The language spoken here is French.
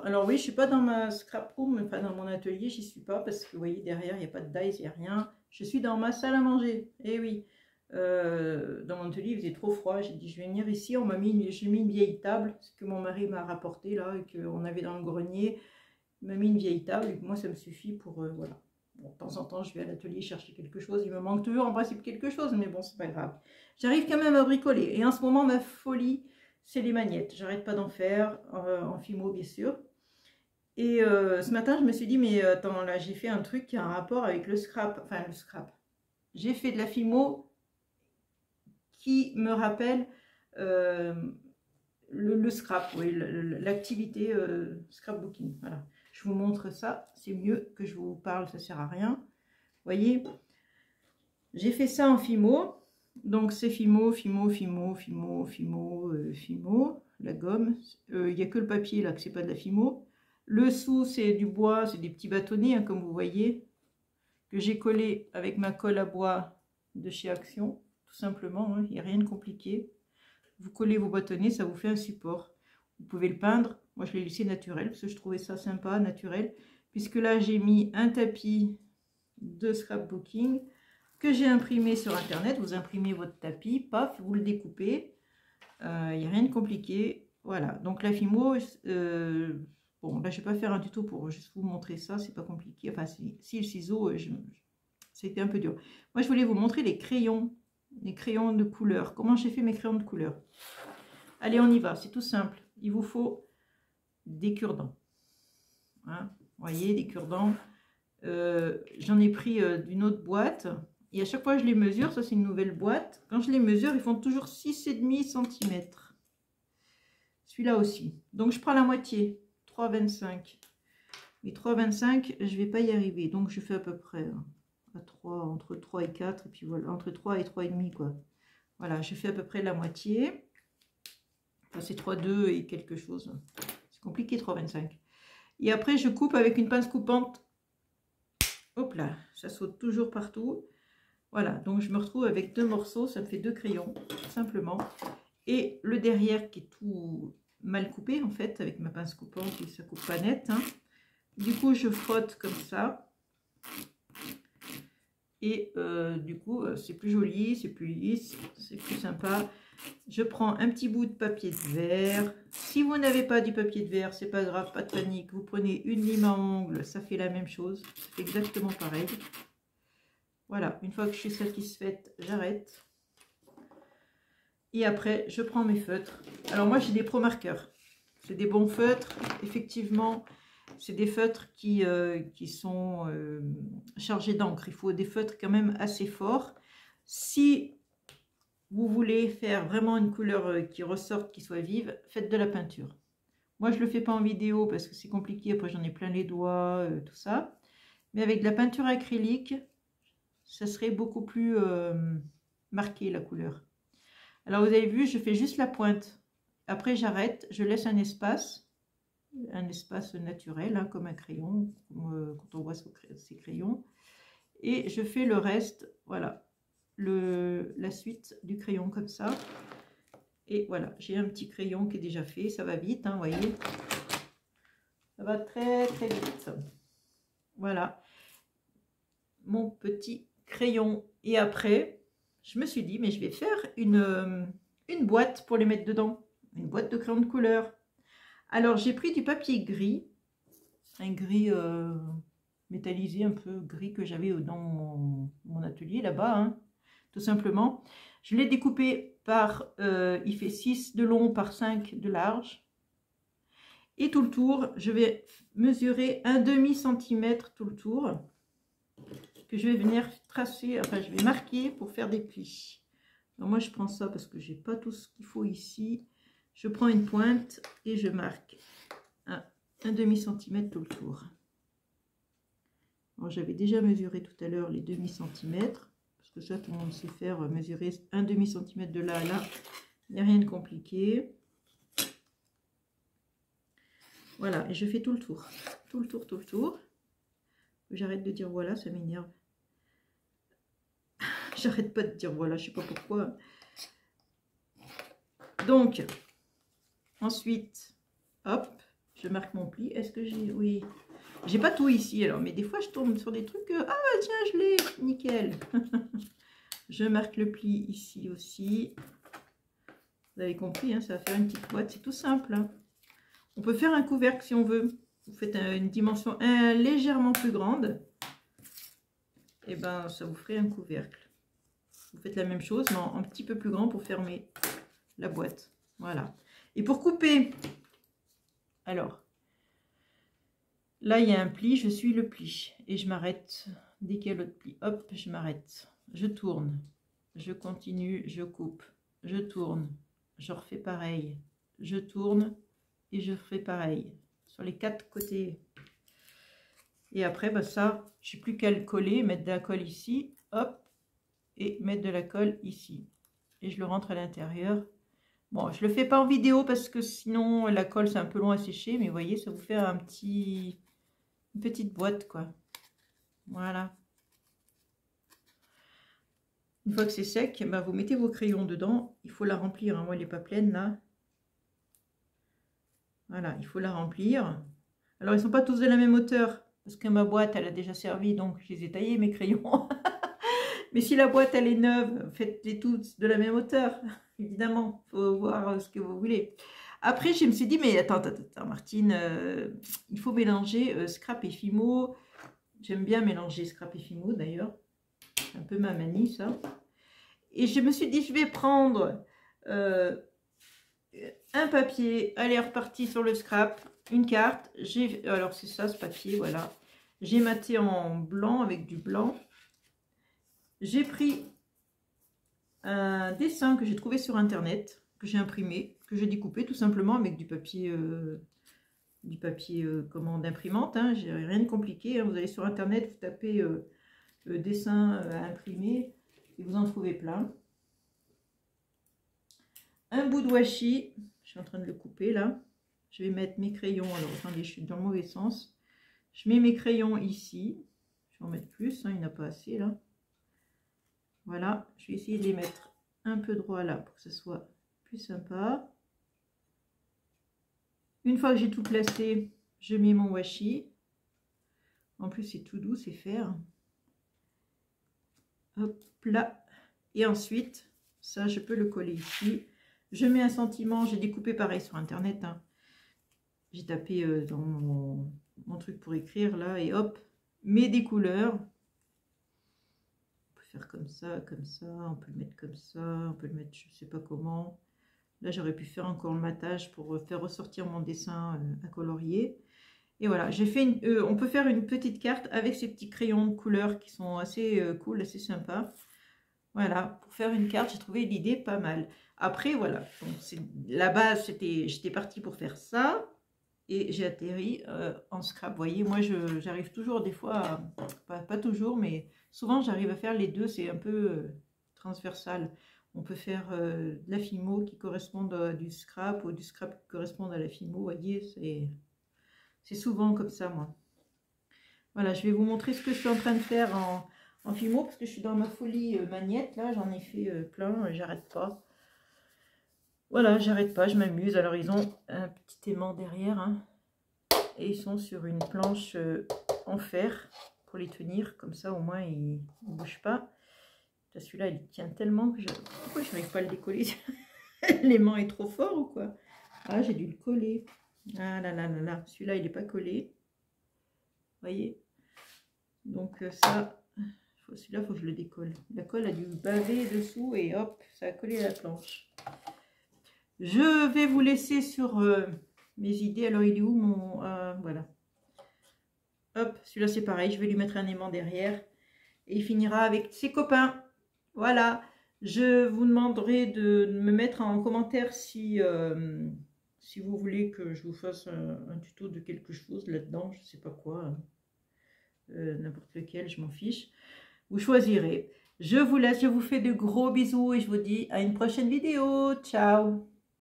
bonjour. Alors oui, je suis pas dans ma scrap room, enfin dans mon atelier, j'y suis pas parce que vous voyez derrière, il n'y a pas de dies, il n'y a rien. Je suis dans ma salle à manger. Eh oui, dans mon atelier, il faisait trop froid. J'ai dit, je vais venir ici. On m'a mis, j'ai mis une vieille table, ce que mon mari m'a rapporté là, et qu'on avait dans le grenier. Il m'a mis une vieille table et moi, ça me suffit pour, voilà. Bon, de temps en temps, je vais à l'atelier chercher quelque chose. Il me manque toujours en principe quelque chose, mais bon, c'est pas grave. J'arrive quand même à bricoler. Et en ce moment, ma folie, c'est les magnettes. J'arrête pas d'en faire, en Fimo bien sûr. Et ce matin, je me suis dit, mais attends, là, j'ai fait un truc qui a un rapport avec le scrap. Enfin, le scrap. J'ai fait de la Fimo qui me rappelle le scrap, oui, l'activité scrapbooking. Voilà. Je vous montre ça, c'est mieux que je vous parle, ça sert à rien. Vous voyez, j'ai fait ça en Fimo. Donc c'est Fimo, Fimo, Fimo, Fimo, Fimo, Fimo, la gomme. Il n'y a que le papier là, que c'est pas de la Fimo. Le sous, c'est du bois, c'est des petits bâtonnets, hein, comme vous voyez, que j'ai collé avec ma colle à bois de chez Action, tout simplement, hein, il n'y a rien de compliqué. Vous collez vos bâtonnets, ça vous fait un support. Vous pouvez le peindre. Moi, je l'ai laissé naturel parce que je trouvais ça sympa, naturel. Puisque là, j'ai mis un tapis de scrapbooking que j'ai imprimé sur Internet. Vous imprimez votre tapis, paf, vous le découpez. Il n'y a rien de compliqué. Voilà. Donc, la Fimo, bon, là, je ne vais pas faire un tuto pour juste vous montrer ça. C'est pas compliqué. Enfin, si le ciseau, c'était un peu dur. Moi, je voulais vous montrer les crayons de couleur. Comment j'ai fait mes crayons de couleur. Allez, on y va, c'est tout simple. Il vous faut des cure-dents. Hein, vous voyez, des cure-dents. J'en ai pris d'une autre boîte. Et à chaque fois, je les mesure. Ça, c'est une nouvelle boîte. Quand je les mesure, ils font toujours 6,5 cm. Celui-là aussi. Donc, je prends la moitié, 3,25. Mais 3,25, je ne vais pas y arriver. Donc, je fais à peu près à 3, entre 3 et 4. Et puis voilà, entre 3 et 3,5, quoi. Voilà, je fais à peu près la moitié. Enfin, c'est 3,2 et quelque chose. C'est compliqué, 3,25. Et après, je coupe avec une pince coupante. Hop là, ça saute toujours partout. Voilà, donc je me retrouve avec deux morceaux. Ça me fait deux crayons, tout simplement. Et le derrière qui est tout mal coupé, en fait, avec ma pince coupante. Et ça coupe pas net. Hein. Du coup, je frotte comme ça. Et du coup, c'est plus joli, c'est plus lisse, c'est plus sympa. Je prends un petit bout de papier de verre. Si vous n'avez pas du papier de verre, c'est pas grave, pas de panique. Vous prenez une lime à ongles, ça fait la même chose. Ça fait exactement pareil. Voilà, une fois que je suis satisfaite, j'arrête. Et après, je prends mes feutres. Alors moi, j'ai des Pro Markers. C'est des bons feutres, effectivement. C'est des feutres qui sont chargés d'encre. Il faut des feutres quand même assez forts. Si vous voulez faire vraiment une couleur qui ressorte, qui soit vive, faites de la peinture. Moi, je ne le fais pas en vidéo parce que c'est compliqué. Après, j'en ai plein les doigts, tout ça. Mais avec de la peinture acrylique, ça serait beaucoup plus marqué, la couleur. Alors, vous avez vu, je fais juste la pointe. Après, j'arrête. Je laisse un espace naturel, hein, comme un crayon, quand on voit ses crayons. Et je fais le reste, voilà, la suite du crayon comme ça. Et voilà, j'ai un petit crayon qui est déjà fait, ça va vite, hein, vous voyez. Ça va très très vite. Voilà, mon petit crayon. Et après, je me suis dit, mais je vais faire une boîte pour les mettre dedans. Une boîte de crayons de couleur. Alors, j'ai pris du papier gris, un gris métallisé, un peu gris que j'avais dans mon atelier là-bas, hein, tout simplement. Je l'ai découpé par, il fait 6 de long par 5 de large. Et tout le tour, je vais mesurer un demi-centimètre tout le tour, que je vais venir tracer, enfin je vais marquer pour faire des plis. Alors moi, je prends ça parce que j'ai pas tout ce qu'il faut ici. Je prends une pointe et je marque un demi-centimètre tout le tour. J'avais déjà mesuré tout à l'heure les demi-centimètres, parce que ça, tout le monde sait faire, mesurer un demi-centimètre de là à là. Il n'y a rien de compliqué. Voilà, et je fais tout le tour. Tout le tour, tout le tour. J'arrête de dire voilà, ça m'énerve. J'arrête pas de dire voilà, je sais pas pourquoi. Donc, ensuite, hop, Je marque mon pli. Est-ce que j'ai... Oui. J'ai pas tout ici, alors. Mais des fois, je tombe sur des trucs... Ah, tiens, je l'ai. Nickel. Je marque le pli ici aussi. Vous avez compris, hein, ça va faire une petite boîte. C'est tout simple. Hein. On peut faire un couvercle si on veut. Vous faites une dimension légèrement plus grande. Et ben, ça vous ferait un couvercle. Vous faites la même chose, mais un petit peu plus grand pour fermer la boîte. Voilà. Et pour couper, alors, là, il y a un pli, je suis le pli. Et je m'arrête. Dès qu'il y a l'autre pli, hop, je m'arrête. Je tourne. Je continue, je coupe. Je tourne. Je refais pareil. Je tourne et je fais pareil. Sur les 4 côtés. Et après, bah ça, je n'ai plus qu'à le coller, mettre de la colle ici. Hop. Et mettre de la colle ici. Et je le rentre à l'intérieur. Bon, je le fais pas en vidéo parce que sinon la colle c'est un peu long à sécher, mais vous voyez, ça vous fait un petit, une petite boîte quoi. Voilà. Une fois que c'est sec, bah, vous mettez vos crayons dedans. Il faut la remplir, hein. Moi elle n'est pas pleine là. Voilà, il faut la remplir. Alors ils sont pas tous de la même hauteur parce que ma boîte elle a déjà servi, donc je les ai taillés mes crayons. Mais si la boîte elle est neuve, faites-les toutes de la même hauteur. Évidemment, il faut voir ce que vous voulez. Après, je me suis dit, mais attends Martine, il faut mélanger scrap et fimo. J'aime bien mélanger scrap et fimo d'ailleurs. C'est un peu ma manie, ça. Et je me suis dit, je vais prendre un papier. Allez, reparti sur le scrap. Une carte. Alors, c'est ça, ce papier, voilà. J'ai maté en blanc avec du blanc. J'ai pris un dessin que j'ai trouvé sur internet, que j'ai imprimé, que j'ai découpé tout simplement avec du papier d'imprimante. Hein. J'ai rien de compliqué. Hein. Vous allez sur internet, vous tapez dessin à imprimer et vous en trouvez plein. Un bout de washi, je suis en train de le couper là. Je vais mettre mes crayons. Alors attendez, je suis dans le mauvais sens. Je mets mes crayons ici. Je vais en mettre plus, hein, il n'y en a pas assez là. Voilà, je vais essayer de les mettre un peu droit là pour que ce soit plus sympa. Une fois que j'ai tout placé, je mets mon washi. En plus, c'est tout doux, c'est faire. Hop là. Et ensuite, ça, je peux le coller ici. Je mets un sentiment, j'ai découpé pareil sur internet. Hein. J'ai tapé dans mon truc pour écrire là et hop, mets des couleurs. Faire comme ça, on peut le mettre comme ça, on peut le mettre je sais pas comment. Là j'aurais pu faire encore le matage pour faire ressortir mon dessin à colorier. Et voilà, j'ai fait on peut faire une petite carte avec ces petits crayons de couleur qui sont assez cool, assez sympa. Voilà, pour faire une carte, j'ai trouvé l'idée pas mal. Après voilà, la base j'étais partie pour faire ça. Et j'ai atterri en scrap. Vous voyez, moi, j'arrive toujours des fois, pas toujours, mais souvent, j'arrive à faire les deux. C'est un peu transversal. On peut faire de la fimo qui corresponde à du scrap ou du scrap qui corresponde à la fimo. Vous voyez, c'est souvent comme ça, moi. Voilà, je vais vous montrer ce que je suis en train de faire en fimo parce que je suis dans ma folie magnète. Là, j'en ai fait plein, j'arrête pas. Voilà, j'arrête pas, je m'amuse. Alors, ils ont un petit aimant derrière. Hein, et ils sont sur une planche en fer pour les tenir. Comme ça, au moins, ils ne bougent pas. Celui-là, il tient tellement que pourquoi je n'arrive pas à le décoller? L'aimant est trop fort ou quoi? Ah, j'ai dû le coller. Ah là là là là. Celui-là, il n'est pas collé. Vous voyez? Donc, ça, celui-là, il faut que je le décolle. La colle a dû baver dessous et hop, ça a collé à la planche. Je vais vous laisser sur mes idées. Alors, il est où mon... voilà. Hop, celui-là, c'est pareil. Je vais lui mettre un aimant derrière. Et il finira avec ses copains. Voilà. Je vous demanderai de me mettre en commentaire si vous voulez que je vous fasse un tuto de quelque chose là-dedans. Je ne sais pas quoi. N'importe lequel, je m'en fiche. Vous choisirez. Je vous laisse. Je vous fais de gros bisous et je vous dis à une prochaine vidéo. Ciao.